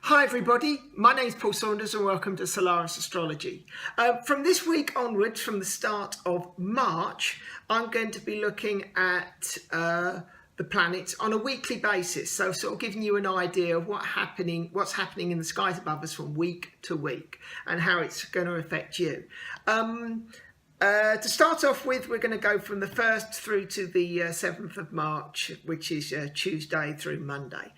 Hi everybody, my name is Paul Saunders and welcome to Solaris Astrology. From this week onwards, from the start of March, I'm going to be looking at the planets on a weekly basis. So sort of giving you an idea of what's happening in the skies above us from week to week and how it's going to affect you. To start off with, we're going to go from the 1st through to the 7th of March, which is Tuesday through Monday.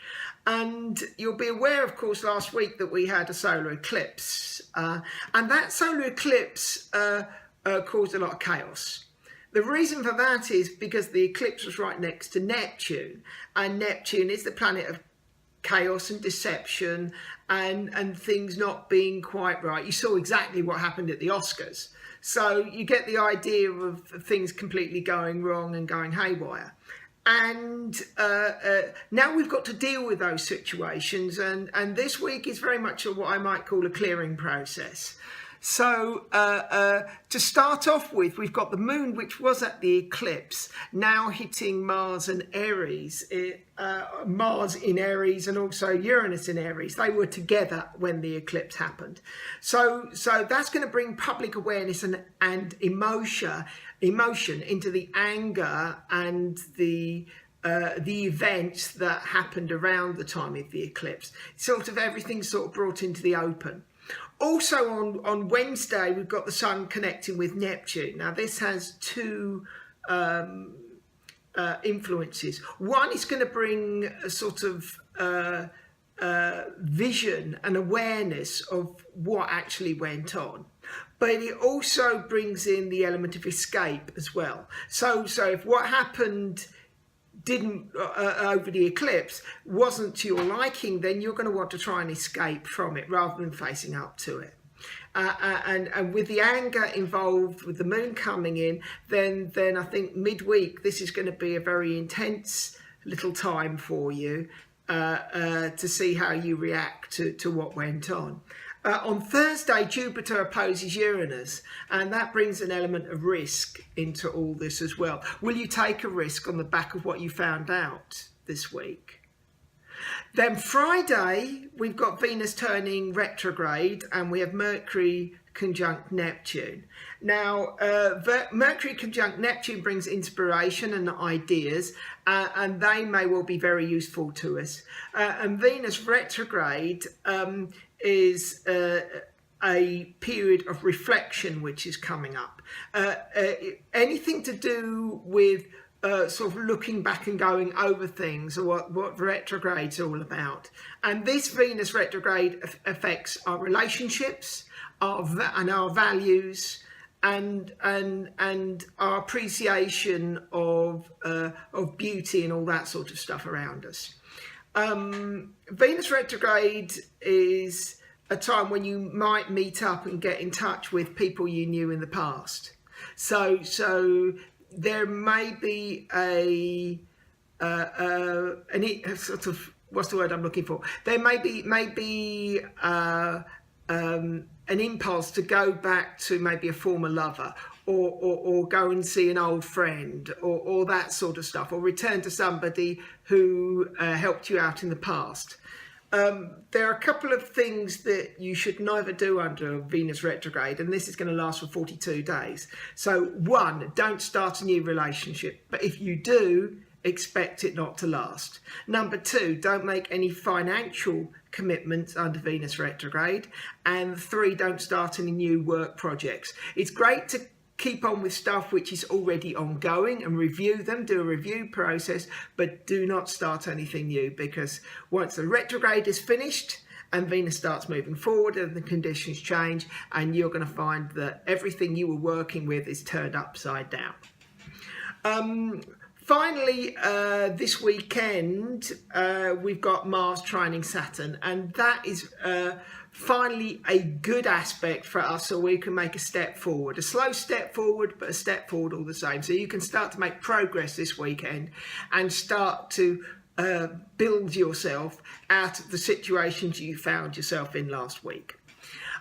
And you'll be aware, of course, last week that we had a solar eclipse. And that solar eclipse caused a lot of chaos. The reason for that is because the eclipse was right next to Neptune. And Neptune is the planet of chaos and deception and things not being quite right. You saw exactly what happened at the Oscars. So you get the idea of things completely going wrong and going haywire. And now we've got to deal with those situations. And this week is very much what I might call a clearing process. So to start off with, we've got the moon, which was at the eclipse, now hitting Mars and Aries, Mars in Aries and also Uranus in Aries. They were together when the eclipse happened. So that's going to bring public awareness and emotion into the anger and the events that happened around the time of the eclipse. Sort of everything's sort of brought into the open. Also on Wednesday, we've got the Sun connecting with Neptune. Now this has two influences. One is going to bring a sort of vision and awareness of what actually went on. But it also brings in the element of escape as well. So if what happened didn't over the eclipse wasn't to your liking, then you're going to want to try and escape from it rather than facing up to it. And with the anger involved, with the moon coming in, then I think midweek this is going to be a very intense little time for you to see how you react to what went on. On Thursday, Jupiter opposes Uranus, and that brings an element of risk into all this as well. Will you take a risk on the back of what you found out this week? Then Friday, we've got Venus turning retrograde, and we have Mercury conjunct Neptune. Now, Mercury conjunct Neptune brings inspiration and ideas, and they may well be very useful to us. And Venus retrograde is a period of reflection which is coming up. Anything to do with sort of looking back and going over things, or what retrograde's all about. And this Venus retrograde affects our relationships, and our values, and our appreciation of beauty and all that sort of stuff around us. Venus retrograde is a time when you might meet up and get in touch with people you knew in the past. So there may be sort of, what's the word I'm looking for? There may be an impulse to go back to maybe a former lover, or go and see an old friend, or that sort of stuff, or return to somebody who helped you out in the past. There are a couple of things that you should never do under Venus retrograde, and this is going to last for 42 days. So one, don't start a new relationship, but if you do, expect it not to last. Number two, don't make any financial commitments under Venus retrograde. And three, don't start any new work projects. It's great to keep on with stuff which is already ongoing and review them, do a review process, but do not start anything new, because once the retrograde is finished and Venus starts moving forward and the conditions change, and you're going to find that everything you were working with is turned upside down. Finally, this weekend, we've got Mars trining Saturn, and that is finally a good aspect for us, so we can make a step forward. A slow step forward, but a step forward all the same. So you can start to make progress this weekend and start to build yourself out of the situations you found yourself in last week.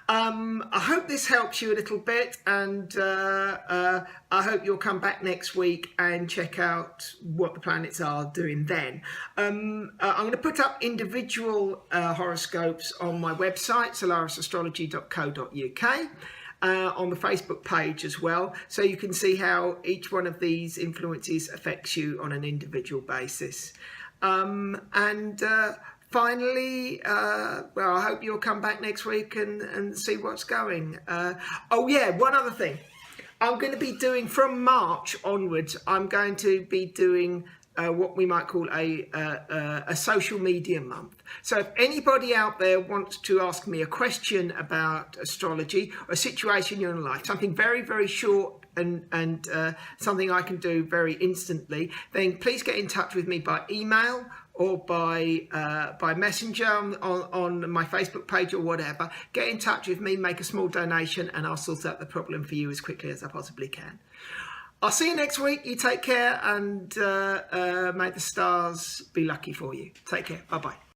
I hope this helps you a little bit, and I hope you'll come back next week and check out what the planets are doing then. I'm going to put up individual horoscopes on my website, solarisastrology.co.uk. On the Facebook page as well, so you can see how each one of these influences affects you on an individual basis. Finally, well, I hope you'll come back next week and see what's going. Oh yeah, one other thing. I'm going to be doing, from March onwards, I'm going to be doing what we might call a social media month. So if anybody out there wants to ask me a question about astrology, or a situation in your life, something very, very short and something I can do very instantly, then please get in touch with me by email or by messenger on my Facebook page or whatever. Get in touch with me, make a small donation, and I'll sort out the problem for you as quickly as I possibly can. I'll see you next week. You take care, and may the stars be lucky for you. Take care. Bye-bye.